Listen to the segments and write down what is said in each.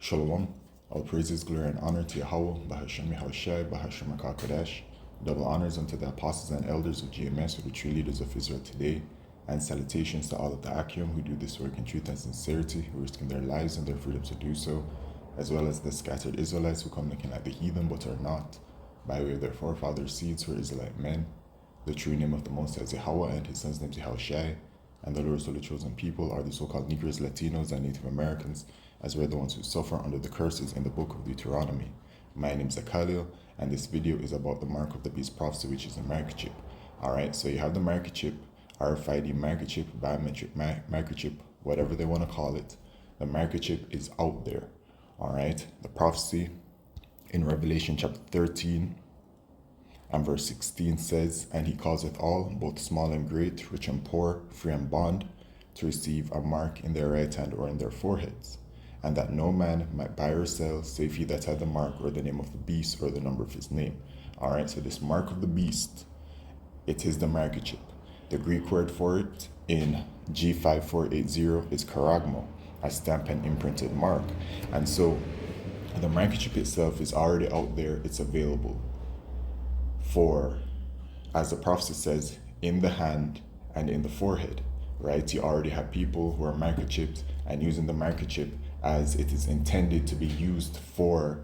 Shalom. All praises, glory, and honor to Yahweh, Bahashem Yahushai, Bahashem HaKadosh. Double honors unto the apostles and elders of GMS, or the true leaders of Israel today, and salutations to all of the Akim who do this work in truth and sincerity, who risking their lives and their freedom to do so, as well as the scattered Israelites who come looking like the heathen but are not, by way of their forefathers' seeds who are Israelite men. The true name of the Most High is Yahweh, and his son's name is Yahushai, and the Lord's holy chosen people are the so-called Negroes, Latinos, and Native Americans, as we're the ones who suffer under the curses in the book of Deuteronomy. My name is Akalil, and this video is about the mark of the beast prophecy, which is a microchip. Alright, so you have the microchip, RFID microchip, biometric microchip, whatever they want to call it. The microchip is out there. Alright, the prophecy in Revelation chapter 13 and verse 16 says, "And he causeth all, both small and great, rich and poor, free and bond, to receive a mark in their right hand or in their foreheads, and that no man might buy or sell, save he that had the mark or the name of the beast or the number of his name." All right, so this mark of the beast, it is the microchip. The Greek word for it in G5480 is charagmo, a stamp and imprinted mark. And so the microchip itself is already out there, it's available for, as the prophecy says, in the hand and in the forehead, right? You already have people who are microchipped and using the microchip as it is intended to be used for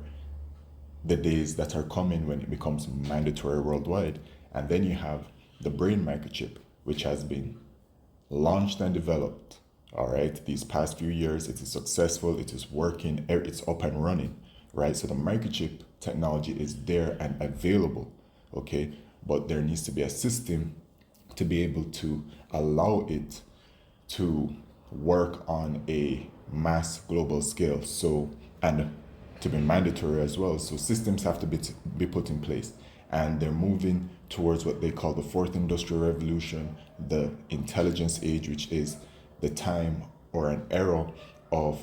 the days that are coming when it becomes mandatory worldwide. And then you have the brain microchip, which has been launched and developed, all right, these past few years. It is successful, it is working, it's up and running, right? So the microchip technology is there and available, okay? But there needs to be a system to be able to allow it to work on a mass global scale, so, and to be mandatory as well. So systems have to be put in place, and they're moving towards what they call the fourth industrial revolution, the intelligence age, which is the time or an era of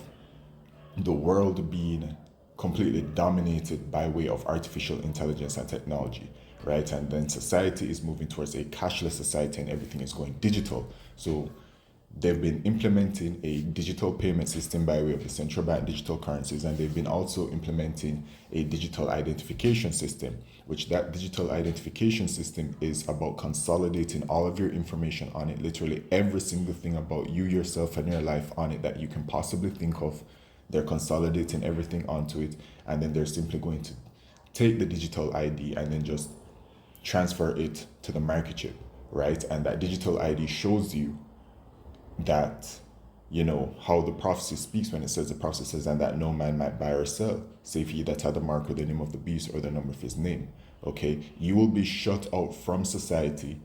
the world being completely dominated by way of artificial intelligence and technology, right? And then society is moving towards a cashless society and everything is going digital. So they've been implementing a digital payment system by way of the central bank digital currencies, and they've been also implementing a digital identification system, which that digital identification system is about consolidating all of your information on it, literally every single thing about you, yourself, and your life on it that you can possibly think of. They're consolidating everything onto it, and then they're simply going to take the digital ID and then just transfer it to the microchip, right? And that digital ID shows you that, you know, how the prophecy speaks when it says, the prophecy says, "And that no man might buy or sell, save he that had the mark or the name of the beast or the number of his name." Okay, you will be shut out from society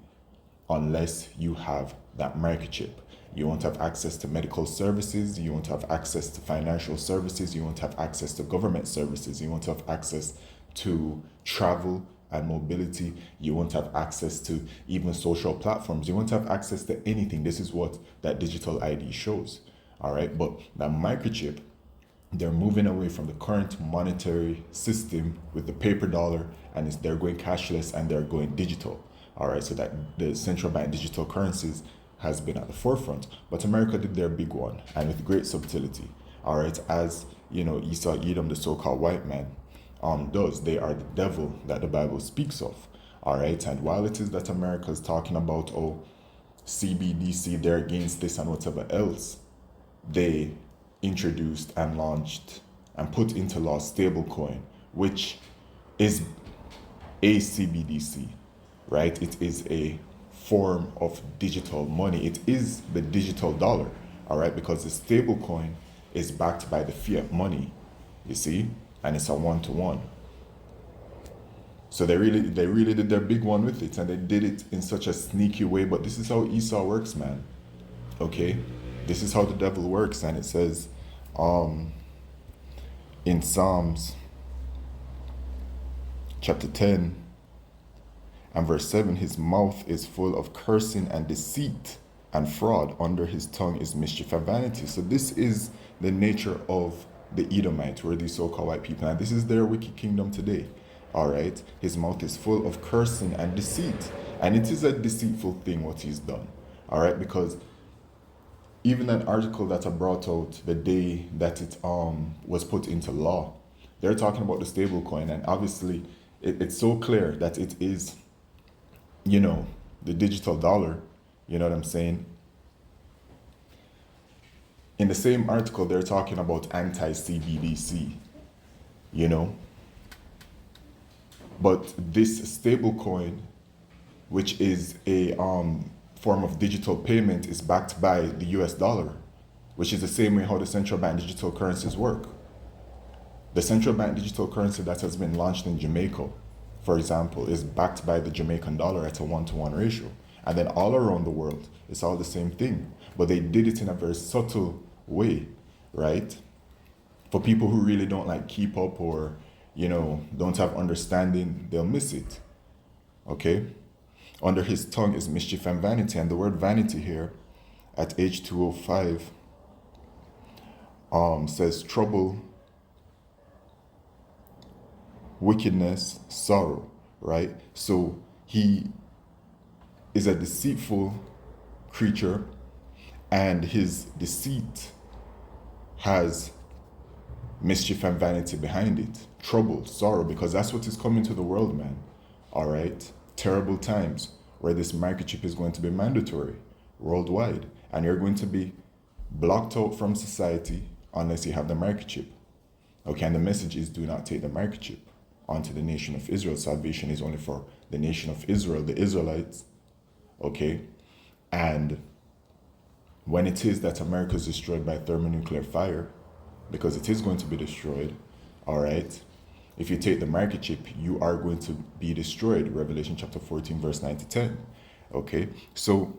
unless you have that microchip. You won't have access to medical services, you won't have access to financial services, you won't have access to government services, you won't have access to travel and mobility, you won't have access to even social platforms, you won't have access to anything. This is what that digital ID shows. All right, but that microchip, they're moving away from the current monetary system with the paper dollar, and they're going cashless and they're going digital. All right, so that the central bank digital currencies has been at the forefront, but America did their big one, and with great subtlety. All right, as you know, Esau, Edom, the so-called white man, does. They are the devil that the Bible speaks of. All right, and while it is that America is talking about, oh, CBDC, they're against this and whatever else, they introduced and launched and put into law stablecoin, which is a CBDC, right? It is a form of digital money. It is the digital dollar, all right, because the stablecoin is backed by the fiat money, you see, and it's a one-to-one. So they really did their big one with it, and they did it in such a sneaky way. But this is how Esau works, man. Okay, this is how the devil works, and it says, in Psalms chapter 10 and verse 7, "His mouth is full of cursing and deceit and fraud. Under his tongue is mischief and vanity." So this is the nature of the Edomites, or these so-called white people, and this is their wicked kingdom today. All right, his mouth is full of cursing and deceit, and it is a deceitful thing what he's done. All right, because even an article that I brought out the day that it was put into law, they're talking about the stable coin, and obviously it's so clear that it is, you know, the digital dollar. You know what I'm saying? In the same article, they're talking about anti-CBDC, you know. But this stable coin, which is a form of digital payment, is backed by the US dollar, which is the same way how the central bank digital currencies work. The central bank digital currency that has been launched in Jamaica, for example, is backed by the Jamaican dollar at a 1-to-1 ratio. And then all around the world, it's all the same thing. But they did it in a very subtle way, right? For people who really don't like keep up or, you know, don't have understanding, they'll miss it. Okay? Under his tongue is mischief and vanity. And the word vanity here at H205 says trouble, wickedness, sorrow, right? So he is a deceitful creature, and his deceit has mischief and vanity behind it. Trouble, sorrow, because that's what is coming to the world, man. All right? Terrible times where this microchip is going to be mandatory worldwide, and you're going to be blocked out from society unless you have the microchip. Okay, and the message is do not take the microchip onto the nation of Israel. Salvation is only for the nation of Israel, the Israelites. Okay? And when it is that America is destroyed by thermonuclear fire, because it is going to be destroyed, all right? If you take the microchip, you are going to be destroyed. Revelation chapter 14, verse 9 to 10. Okay? So,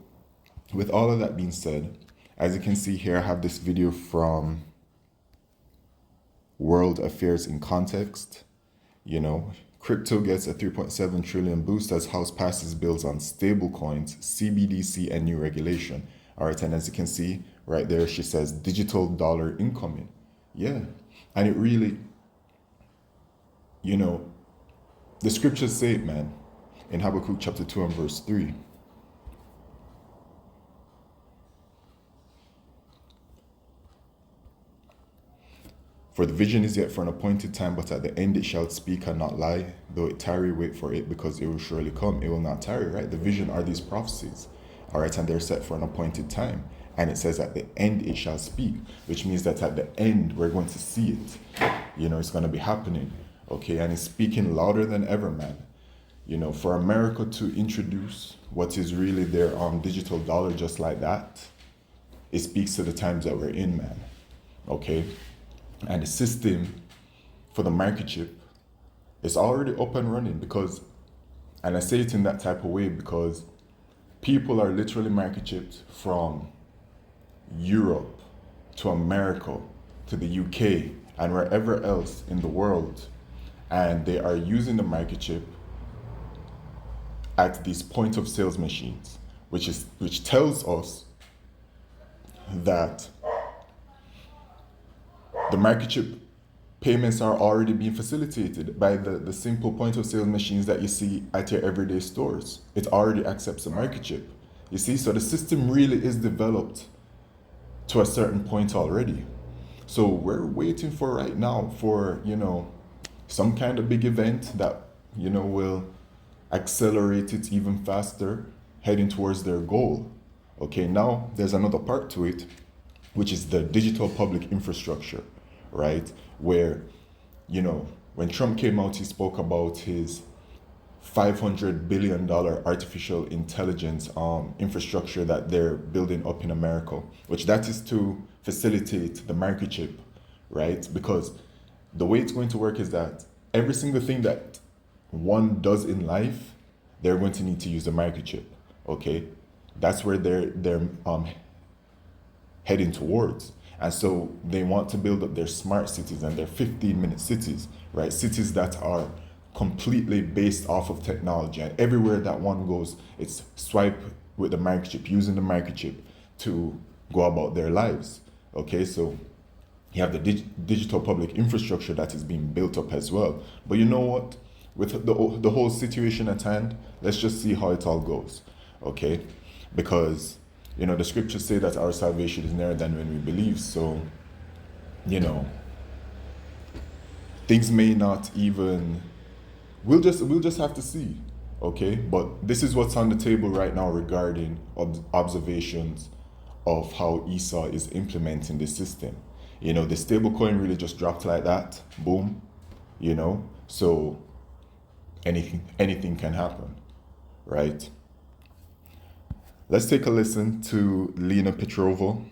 with all of that being said, as you can see here, I have this video from World Affairs in Context. You know, crypto gets a 3.7 trillion boost as House passes bills on stable coins, CBDC, and new regulation. All right, and as you can see right there, she says digital dollar incoming. Yeah, and it really, you know, the scriptures say it, man, in Habakkuk chapter 2 and verse 3. For the vision is yet for an appointed time, but at the end it shall speak and not lie. Though it tarry, wait for it, because it will surely come. It will not tarry, right? The vision are these prophecies, all right? And they're set for an appointed time. And it says at the end it shall speak, which means that at the end we're going to see it. You know, it's going to be happening, okay? And it's speaking louder than ever, man. You know, for America to introduce what is really their digital dollar just like that, it speaks to the times that we're in, man, okay? And the system for the microchip is already up and running because, and I say it in that type of way because people are literally microchipped from Europe to America to the UK and wherever else in the world, and they are using the microchip at these point of sales machines, which tells us that the microchip payments are already being facilitated by the simple point of sale machines that you see at your everyday stores. It already accepts a microchip. You see, so the system really is developed to a certain point already. So we're waiting for right now for, you know, some kind of big event that, you know, will accelerate it even faster, heading towards their goal. Okay, now there's another part to it, which is the digital public infrastructure, right? Where, you know, when Trump came out, he spoke about his $500 billion artificial intelligence infrastructure that they're building up in America, which that is to facilitate the microchip, right? Because the way it's going to work is that every single thing that one does in life, they're going to need to use the microchip, okay? That's where they're heading towards. And so they want to build up their smart cities and their 15-minute cities, right? Cities that are completely based off of technology. And everywhere that one goes, it's swipe with the microchip, using the microchip to go about their lives, okay? So you have the digital public infrastructure that is being built up as well. But you know what? With the whole situation at hand, let's just see how it all goes, okay? Because The scriptures say that our salvation is nearer than when we believe. So, you know, things may not even. We'll just have to see, okay? But this is what's on the table right now regarding observations of how Esau is implementing the system. The stable coin really just dropped like that, boom. So anything can happen, right? Let's take a listen to Lena Petrova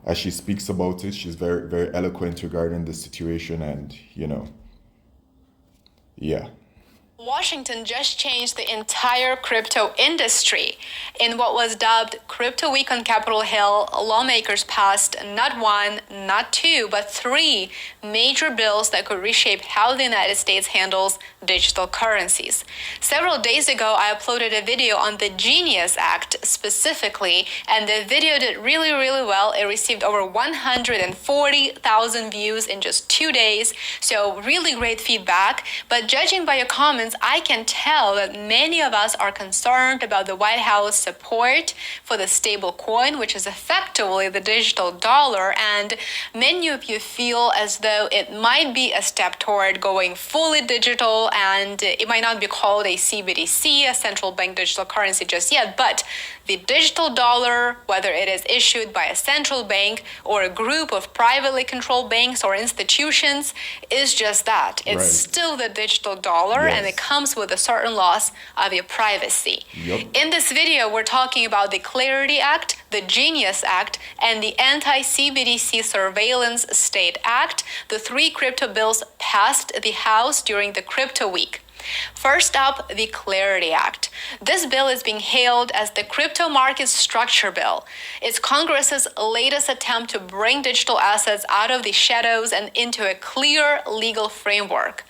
as she speaks about it. She's very, very eloquent regarding the situation, and yeah. Washington just changed the entire crypto industry. In what was dubbed Crypto Week on Capitol Hill, lawmakers passed not one, not two, but three major bills that could reshape how the United States handles digital currencies. Several days ago, I uploaded a video on the Genius Act specifically, and the video did really, really well. It received over 140,000 views in just 2 days, so really great feedback. But judging by your comments, I can tell that many of us are concerned about the White House support for the stable coin, which is effectively the digital dollar, and many of you feel as though it might be a step toward going fully digital, and it might not be called a CBDC, a central bank digital currency, just yet, but the digital dollar, whether it is issued by a central bank or a group of privately controlled banks or institutions, is just that. It's still the digital dollar, and it comes with a certain loss of your privacy. In this video, we're talking about the Clarity Act, the Genius Act, and the Anti-CBDC Surveillance State Act, the three crypto bills passed the House during the Crypto Week. First up, the Clarity Act. This bill is being hailed as the Crypto Market Structure Bill. It's Congress's latest attempt to bring digital assets out of the shadows and into a clear legal framework.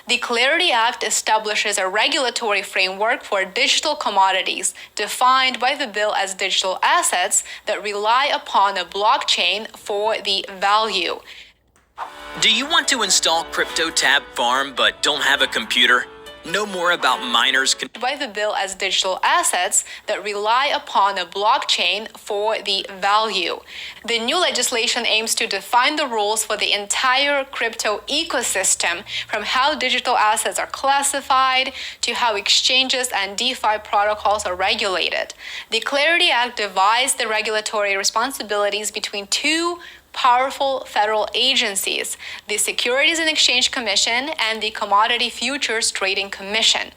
The Clarity Act establishes a regulatory framework for digital commodities, defined by the bill as digital assets that rely upon a blockchain for the value. Do you want to install CryptoTab Farm but don't have a computer? Know more about miners by the bill as digital assets that rely upon a blockchain for the value. The new legislation aims to define the rules for the entire crypto ecosystem, from how digital assets are classified to how exchanges and DeFi protocols are regulated. The Clarity Act divides the regulatory responsibilities between two powerful federal agencies, the Securities and Exchange Commission and the Commodity Futures Trading Commission.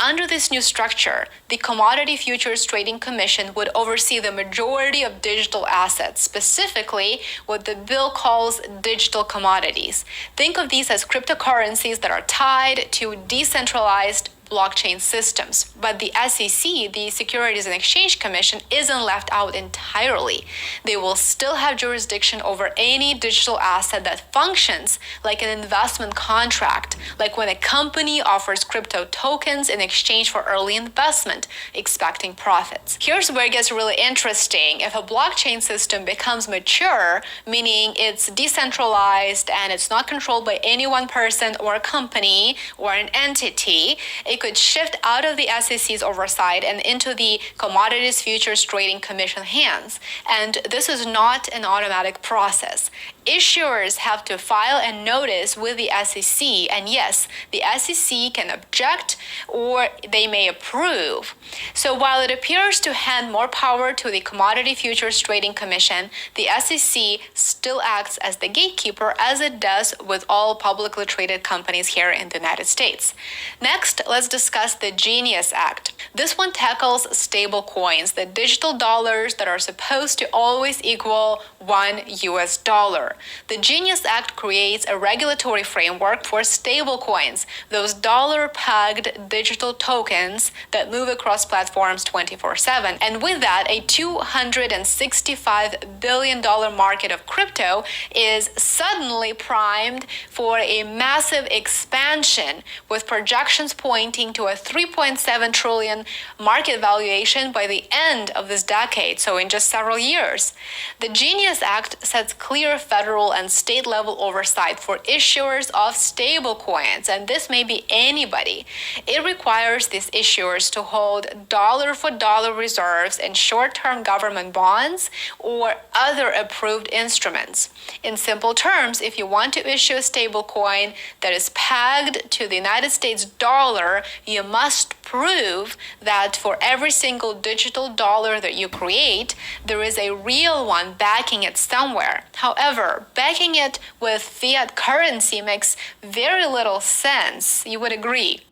Under this new structure, the Commodity Futures Trading Commission would oversee the majority of digital assets, specifically what the bill calls digital commodities. Think of these as cryptocurrencies that are tied to decentralized blockchain systems. But the SEC, the Securities and Exchange Commission, isn't left out entirely. They will still have jurisdiction over any digital asset that functions like an investment contract, like when a company offers crypto tokens in exchange for early investment, expecting profits. Here's where it gets really interesting. If a blockchain system becomes mature, meaning it's decentralized and it's not controlled by any one person or a company or an entity, it could shift out of the SEC's oversight and into the Commodities Futures Trading Commission hands. And this is not an automatic process. Issuers have to file a notice with the SEC, and yes, the SEC can object or they may approve. So while it appears to hand more power to the Commodity Futures Trading Commission, the SEC still acts as the gatekeeper, as it does with all publicly traded companies here in the United States. Next, let's discuss the Genius Act. This one tackles stable coins, the digital dollars that are supposed to always equal $1. The Genius Act creates a regulatory framework for stable coins, those dollar-pegged digital tokens that move across platforms 24/7. And with that, a $265 billion market of crypto is suddenly primed for a massive expansion, with projections pointing to a $3.7 trillion market valuation by the end of this decade, so in just several years. The Genius Act sets clear federal and state level oversight for issuers of stablecoins, and this may be anybody. It requires these issuers to hold dollar-for-dollar reserves in short-term government bonds or other approved instruments. In simple terms, if you want to issue a stablecoin that is pegged to the United States dollar, you must prove that for every single digital dollar that you create, there is a real one backing it somewhere. However, backing it with fiat currency makes very little sense. You would agree.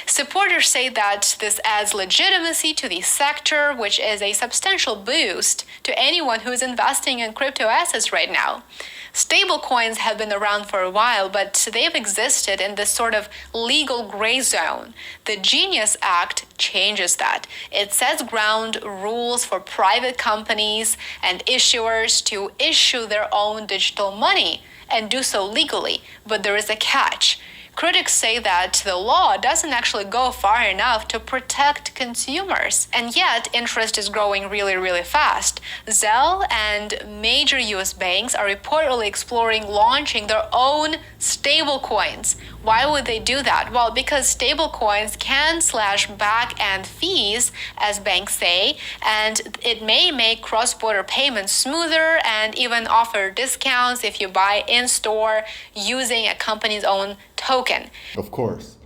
Supporters say that this adds legitimacy to the sector, which is a substantial boost to anyone who is investing in crypto assets right now. Stablecoins have been around for a while, but they've existed in this sort of legal gray zone. The Genius Act changes that. It sets ground rules for private companies and issuers to issue their own digital money and do so legally. But there is a catch. Critics say that the law doesn't actually go far enough to protect consumers, and yet interest is growing really, really fast. Zelle and major US banks are reportedly exploring launching their own stablecoins. Why would they do that? Well, because stablecoins can slash back-end fees, as banks say, and it may make cross-border payments smoother and even offer discounts if you buy in-store using a company's own token. Of course.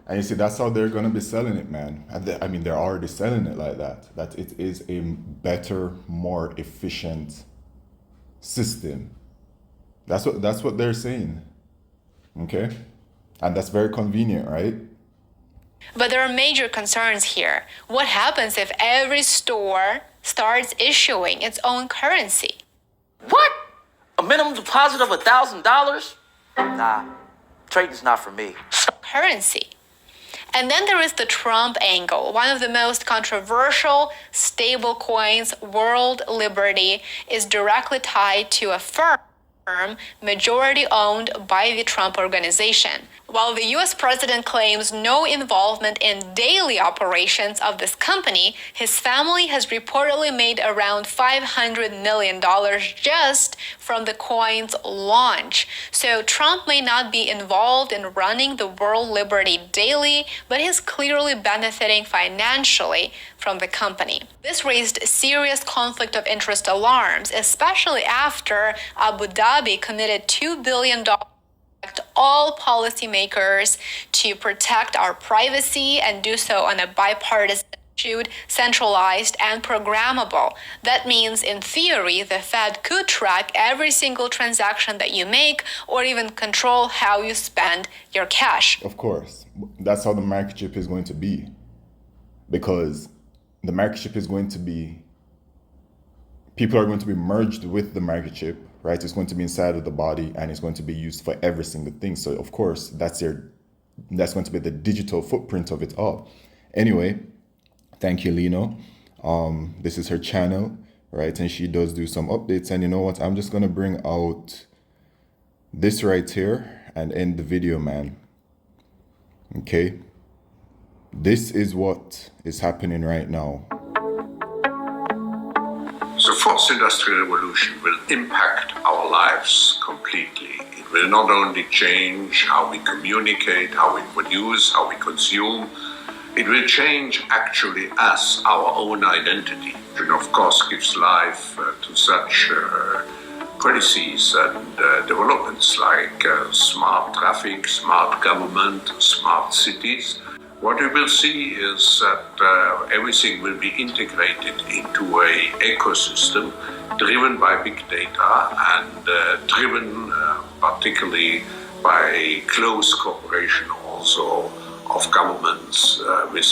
And you see, that's how they're going to be selling it, man. I mean, they're already selling it like that. That it is a better, more efficient system. That's what they're saying. Okay? And that's very convenient, right? But there are major concerns here. What happens if every store starts issuing its own currency? What? A minimum deposit of $1,000? Nah, trading's not for me. Currency. And then there is the Trump angle. One of the most controversial stablecoins, World Liberty, is directly tied to a firm majority owned by the Trump organization. While the US president claims no involvement in daily operations of this company, his family has reportedly made around $500 million just from the coin's launch. So Trump may not be involved in running the World Liberty daily, but he's clearly benefiting financially from the company. This raised serious conflict of interest alarms, especially after Abu Dhabi committed $2 billion all policymakers to protect our privacy and do so on a bipartisan, centralized, and programmable. That means, in theory, the Fed could track every single transaction that you make or even control how you spend your cash. Of course. That's how the microchip is going to be. Because the microchip is going to be, people are going to be merged with the microchip, right? It's going to be inside of the body and it's going to be used for every single thing. So of course, that's going to be the digital footprint of it all. Anyway, thank you, Lino. This is her channel, right? And she does do some updates. And you know what? I'm just going to bring out this right here and end the video, man. Okay. This is what is happening right now. The fourth industrial revolution will impact our lives completely. It will not only change how we communicate, how we produce, how we consume, it will change actually us, our own identity. And of course gives life to such policies and developments like smart traffic, smart government, smart cities. What we will see is that everything will be integrated into an ecosystem driven by big data and driven particularly by close cooperation also of governments with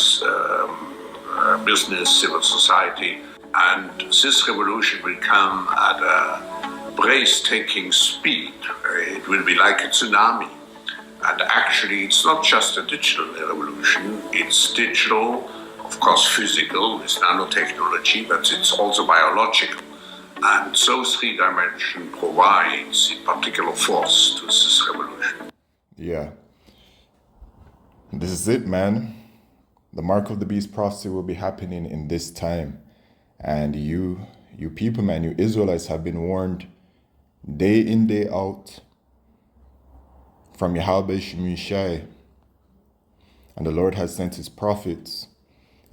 business, civil society. And this revolution will come at a breathtaking speed. It will be like a tsunami. And actually, it's not just a digital revolution, it's digital, of course physical with nanotechnology, but it's also biological. And those three dimensions provides a particular force to this revolution. Yeah. This is it, man. The Mark of the Beast prophecy will be happening in this time. And you people, man, you Israelites have been warned day in, day out from Yahweh Shemishai. And the Lord has sent his prophets.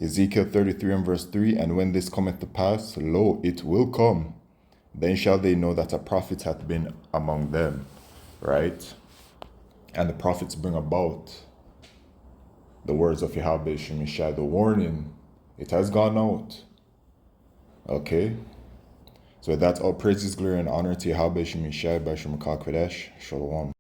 Ezekiel 33 and verse 3, and when this cometh to pass, lo, it will come. Then shall they know that a prophet hath been among them. Right? And the prophets bring about the words of Yahweh Shemishai, the warning. It has gone out. Okay? So that's all praises, glory, and honor to Yahweh Shemishai by Shemakah Kodesh. Shalom.